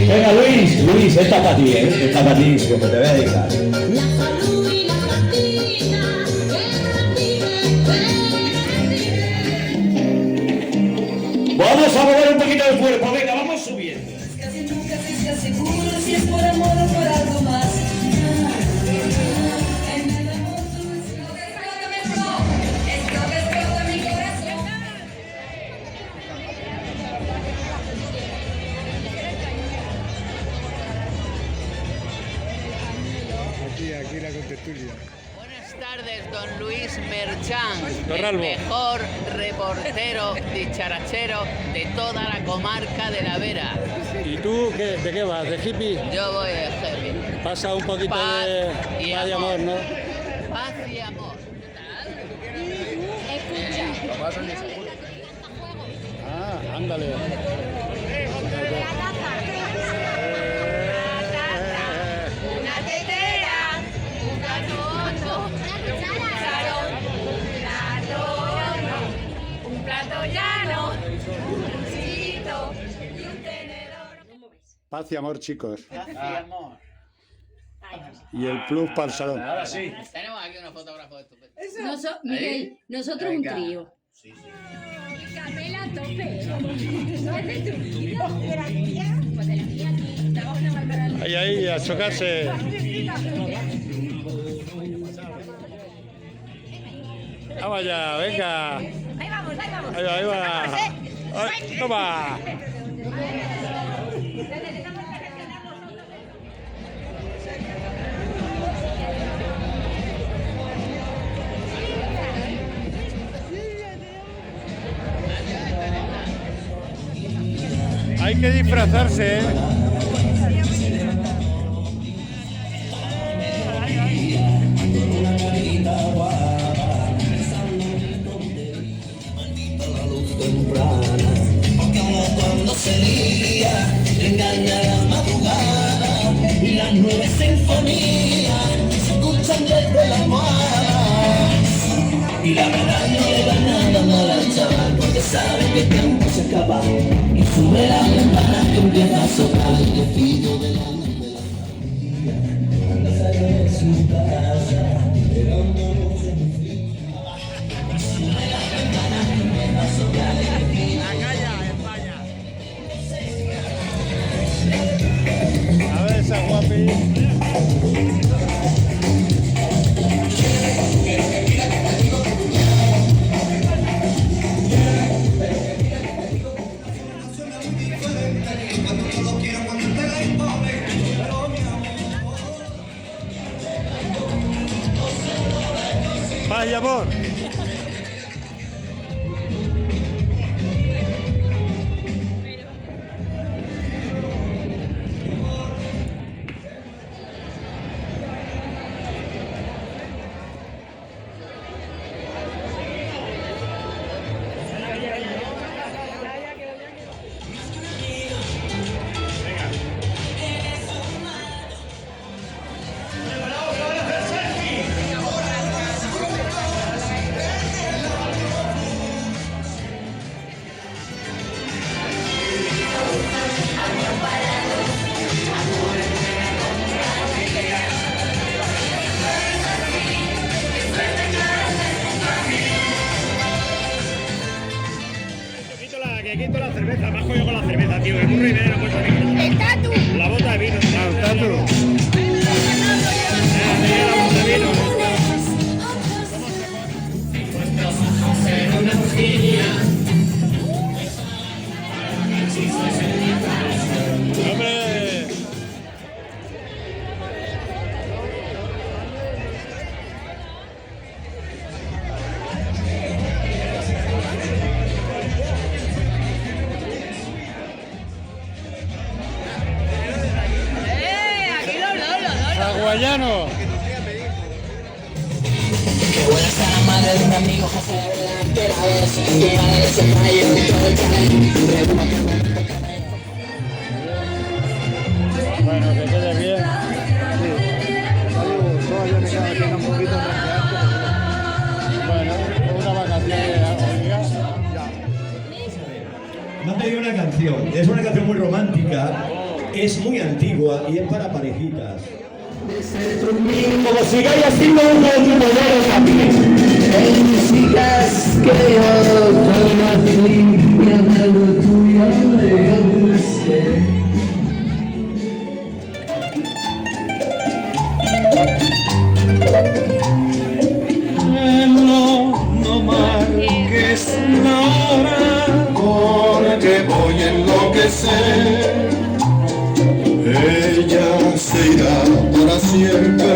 Venga, Luis, esta para ti, esta para ti, que te voy a dedicar. Vamos a mover un poquito el cuerpo, venga, vamos subiendo. Casi nunca se está seguro si es por amor o por algo más. En el amor tú es lo que explota mi corazón. Aquí la contertulia. Buenas tardes, don Luis Merchán, Torralbo. el mejor reportero dicharachero de toda la comarca de La Vera. ¿Y tú de qué vas? ¿De hippie? Yo voy de heavy. Pasa un poquito Paz de y paz y amor, amor. ¿no? Paz y amor. Ah, ándale. Una tetera, un catono, un plato llano, un cuchillito y un tenedor. Paz y amor, chicos. Paz y amor. Y el plus para el salón. Ahora sí. Tenemos aquí unos fotógrafos estupendos. Miguel, nosotros un trío. Capela a tope. ¿Es de tu vida? ¿De la tuya? Pues de la mía aquí. Trabajo en la Bárbara. Ahí, a chocarse. Vamos allá, venga. Ahí vamos, ahí vamos. Ahí va, ahí va. Ay, toma. Hay que disfrazarse, ¿eh? Porque uno cuando se lía engaña la madrugada y las 9 sinfonías se escuchan desde la almohada. Y la verdad no le da nada mal al chaval porque sabe que el tiempo se acaba y sube las ventanas que empieza a soplar el despido de la familia. Cuando sale de su casa, pero no se me sube las ventanas que empieza a soplar el despido. A ver esa guapi. Paz y amor. Que quito la cerveza, me has jodido con la cerveza, tío. El burro y medio no puesto vino. El tatu. La bota de vino. Al tatu. La bota de vino. ¡Hombre! Aguayano. Qué buena está la madre de un amigo José delante la vez que va de ese calle todo el canal. Bueno, que quede bien. Todavía me queda un poquito de Bueno, una vacación obligada. Me han pedido una canción. Es una canción muy romántica, es muy antigua y es para parejitas. Como sigáis haciendo un modelo también. Músicas que yo conocí y algo tuyo me gusté. No marques nada, porque voy a enloquecer. Ella se irá para siempre